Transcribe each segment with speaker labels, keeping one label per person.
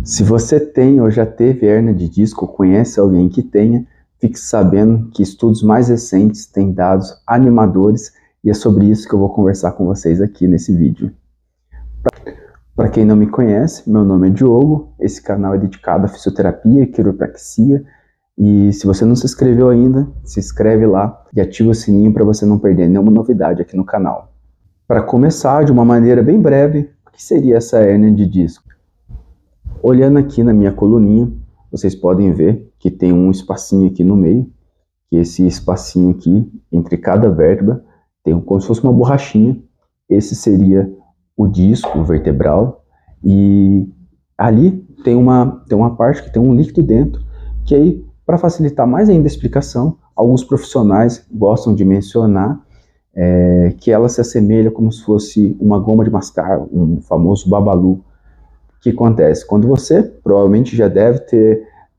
Speaker 1: Se você tem ou já teve hérnia de disco ou conhece alguém que tenha, fique sabendo que estudos mais recentes têm dados animadores e é sobre isso que eu vou conversar com vocês aqui nesse vídeo. Para quem não me conhece, meu nome é Diogo, esse canal é dedicado à fisioterapia e quiropraxia e se você não se inscreveu ainda, se inscreve lá e ativa o sininho para você não perder nenhuma novidade aqui no canal. Para começar, de uma maneira bem breve, o que seria essa hérnia de disco? Olhando aqui na minha coluninha, vocês podem ver que tem um espacinho aqui no meio, que esse espacinho aqui, entre cada vértebra, tem como se fosse uma borrachinha. Esse seria o disco vertebral, e ali tem uma parte que tem um líquido dentro, que aí, para facilitar mais ainda a explicação, alguns profissionais gostam de mencionar que ela se assemelha como se fosse uma goma de mascar, um famoso babalu. O que acontece? Quando você provavelmente já deve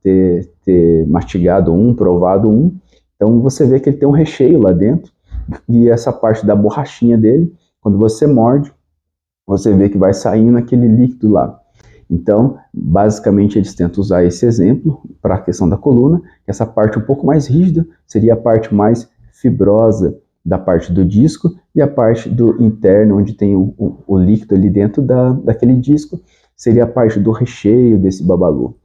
Speaker 1: ter mastigado um, provado um, então você vê que ele tem um recheio lá dentro, e essa parte da borrachinha dele, quando você morde, você vê que vai saindo aquele líquido lá. Então, basicamente, eles tentam usar esse exemplo para a questão da coluna, que essa parte um pouco mais rígida seria a parte mais fibrosa da parte do disco, e a parte do interno, onde tem o líquido ali dentro daquele disco, seria a parte do recheio desse babalu.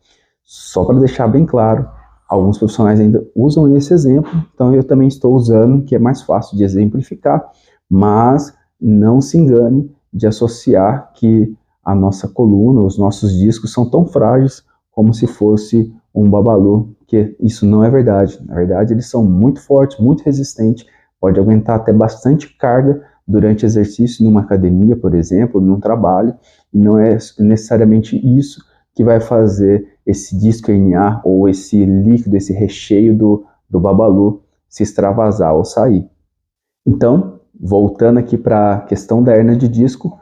Speaker 1: Só para deixar bem claro, alguns profissionais ainda usam esse exemplo, então eu também estou usando, que é mais fácil de exemplificar, mas não se engane de associar que a nossa coluna, os nossos discos são tão frágeis como se fosse um babalu, que isso não é verdade. Na verdade, eles são muito fortes, muito resistentes, pode aguentar até bastante carga durante exercício numa academia, por exemplo, num trabalho, e não é necessariamente isso que vai fazer esse disco herniar ou esse líquido, esse recheio do babalu se extravasar ou sair. Então, voltando aqui para a questão da hérnia de disco,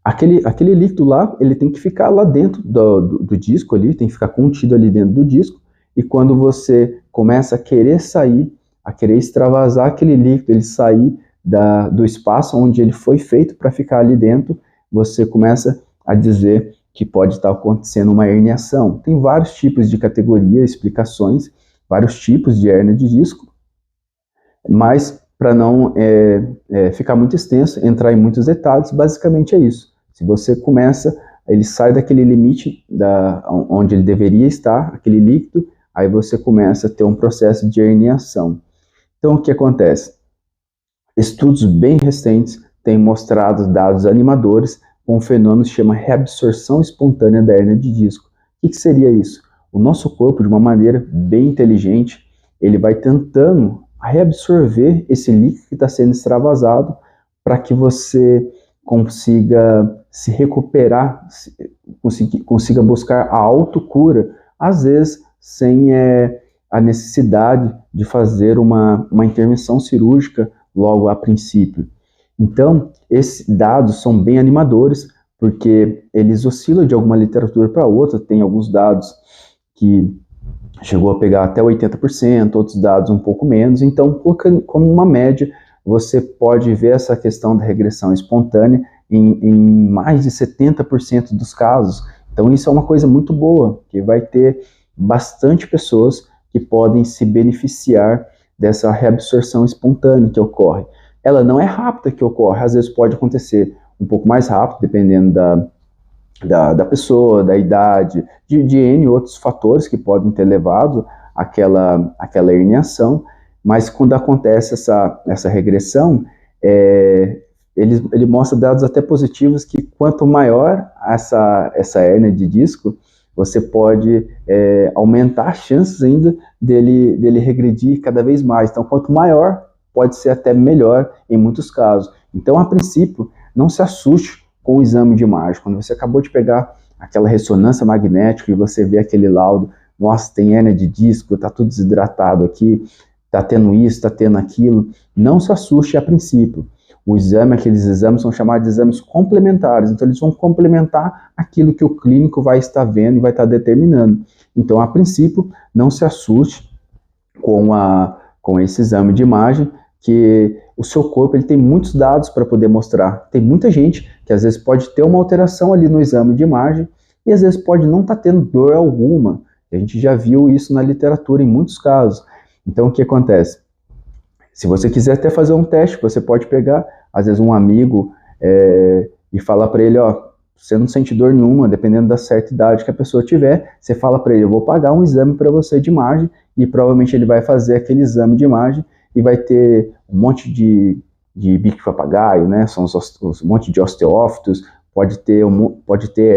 Speaker 1: aquele líquido lá, ele tem que ficar lá dentro do disco, ali, tem que ficar contido ali dentro do disco, e quando você começa a querer sair, a querer extravasar aquele líquido, ele sair do espaço onde ele foi feito para ficar ali dentro, você começa a dizer que pode estar acontecendo uma herniação. Tem vários tipos de categoria, explicações, vários tipos de hérnia de disco, mas para não ficar muito extenso, entrar em muitos detalhes, basicamente é isso. Se você começa, ele sai daquele limite onde ele deveria estar, aquele líquido, aí você começa a ter um processo de herniação. Então, o que acontece? Estudos bem recentes têm mostrado dados animadores com um fenômeno que se chama reabsorção espontânea da hérnia de disco. O que seria isso? O nosso corpo, de uma maneira bem inteligente, ele vai tentando reabsorver esse líquido que está sendo extravasado para que você consiga se recuperar, consiga buscar a autocura, às vezes sem a necessidade de fazer uma intervenção cirúrgica logo a princípio. Então, esses dados são bem animadores, porque eles oscilam de alguma literatura para outra. Tem alguns dados que chegou a pegar até 80%, outros dados um pouco menos. Então, como uma média, você pode ver essa questão da regressão espontânea em mais de 70% dos casos. Então, isso é uma coisa muito boa, que vai ter bastante pessoas que podem se beneficiar dessa reabsorção espontânea que ocorre. Ela não é rápida que ocorre, às vezes pode acontecer um pouco mais rápido, dependendo da pessoa, da idade, de N outros fatores que podem ter levado àquela herniação, mas quando acontece essa regressão, ele mostra dados até positivos que quanto maior essa hérnia de disco, você pode aumentar as chances ainda dele regredir cada vez mais. Então, quanto maior, pode ser até melhor em muitos casos. Então, a princípio, não se assuste com o exame de imagem. Quando você acabou de pegar aquela ressonância magnética e você vê aquele laudo, nossa, tem hérnia de disco, está tudo desidratado aqui, está tendo isso, está tendo aquilo, não se assuste a princípio. Aqueles exames são chamados de exames complementares, então eles vão complementar aquilo que o clínico vai estar vendo e vai estar determinando. Então, a princípio, não se assuste com esse exame de imagem, que o seu corpo ele tem muitos dados para poder mostrar. Tem muita gente que às vezes pode ter uma alteração ali no exame de imagem, e às vezes pode não estar tendo dor alguma. A gente já viu isso na literatura em muitos casos. Então o que acontece? Se você quiser até fazer um teste, você pode pegar, às vezes, um amigo e falar para ele, ó, você não sente dor nenhuma, dependendo da certa idade que a pessoa tiver, você fala para ele, eu vou pagar um exame para você de imagem, e provavelmente ele vai fazer aquele exame de imagem e vai ter um monte de bico de papagaio, né? São um monte de osteófitos, pode ter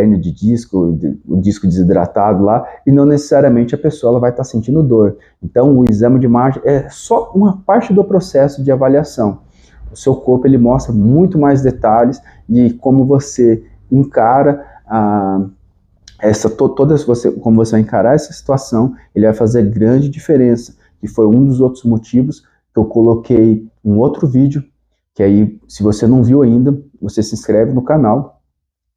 Speaker 1: hérnia de disco, o disco desidratado lá, e não necessariamente a pessoa ela vai estar sentindo dor. Então, o exame de imagem é só uma parte do processo de avaliação. O seu corpo ele mostra muito mais detalhes e como você encara como você vai encarar essa situação, ele vai fazer grande diferença. E foi um dos outros motivos que eu coloquei um outro vídeo, que aí, se você não viu ainda, você se inscreve no canal,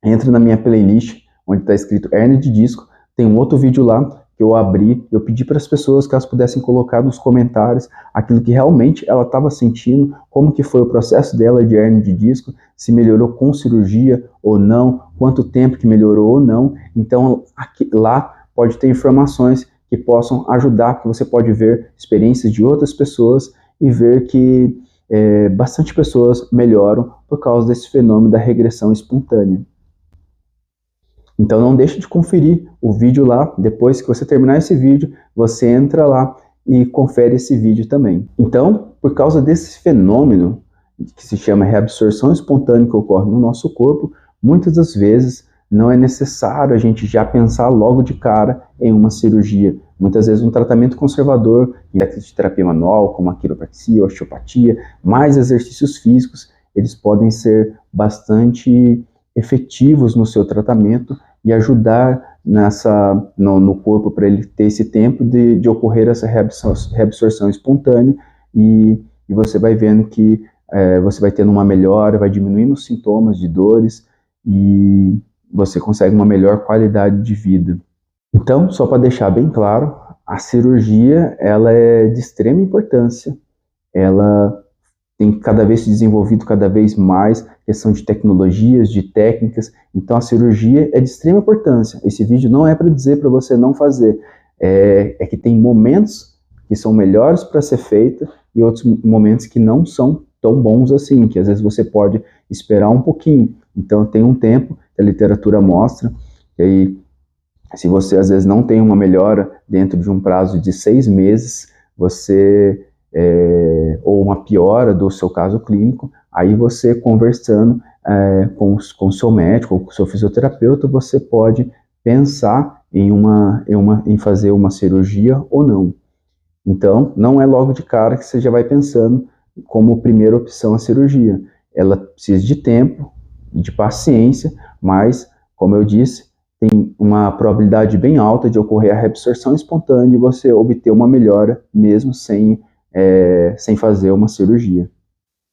Speaker 1: entra na minha playlist, onde está escrito hérnia de disco, tem um outro vídeo lá que eu abri, eu pedi para as pessoas que elas pudessem colocar nos comentários aquilo que realmente ela estava sentindo, como que foi o processo dela de hérnia de disco, se melhorou com cirurgia ou não, quanto tempo que melhorou ou não. Então lá pode ter informações que possam ajudar, que você pode ver experiências de outras pessoas e ver que bastante pessoas melhoram por causa desse fenômeno da regressão espontânea. Então não deixe de conferir o vídeo lá, depois que você terminar esse vídeo, você entra lá e confere esse vídeo também. Então, por causa desse fenômeno, que se chama reabsorção espontânea que ocorre no nosso corpo, muitas das vezes não é necessário a gente já pensar logo de cara em uma cirurgia. Muitas vezes um tratamento conservador, de terapia manual, como a quiropraxia, osteopatia, mais exercícios físicos, eles podem ser bastante efetivos no seu tratamento e ajudar no corpo para ele ter esse tempo de ocorrer essa reabsorção espontânea e você vai vendo que você vai tendo uma melhora, vai diminuindo os sintomas de dores e você consegue uma melhor qualidade de vida. Então, só para deixar bem claro, a cirurgia ela é de extrema importância, ela tem cada vez se desenvolvido cada vez mais questão de tecnologias, de técnicas. Então a cirurgia é de extrema importância. Esse vídeo não é para dizer para você não fazer, é que tem momentos que são melhores para ser feita e outros momentos que não são tão bons assim, que às vezes você pode esperar um pouquinho. Então tem um tempo que a literatura mostra, que aí se você às vezes não tem uma melhora dentro de um prazo de 6 meses, ou uma piora do seu caso clínico, aí você conversando com o seu médico ou com o seu fisioterapeuta, você pode pensar em fazer uma cirurgia ou não. Então, não é logo de cara que você já vai pensando como primeira opção a cirurgia. Ela precisa de tempo e de paciência, mas, como eu disse, tem uma probabilidade bem alta de ocorrer a reabsorção espontânea e você obter uma melhora mesmo sem fazer uma cirurgia.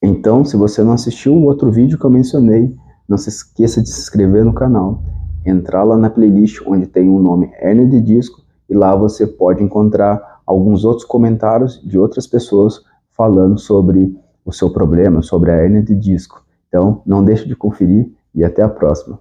Speaker 1: Então, se você não assistiu o outro vídeo que eu mencionei, não se esqueça de se inscrever no canal, entrar lá na playlist onde tem o nome hérnia de disco e lá você pode encontrar alguns outros comentários de outras pessoas falando sobre o seu problema, sobre a hérnia de disco. Então, não deixe de conferir e até a próxima.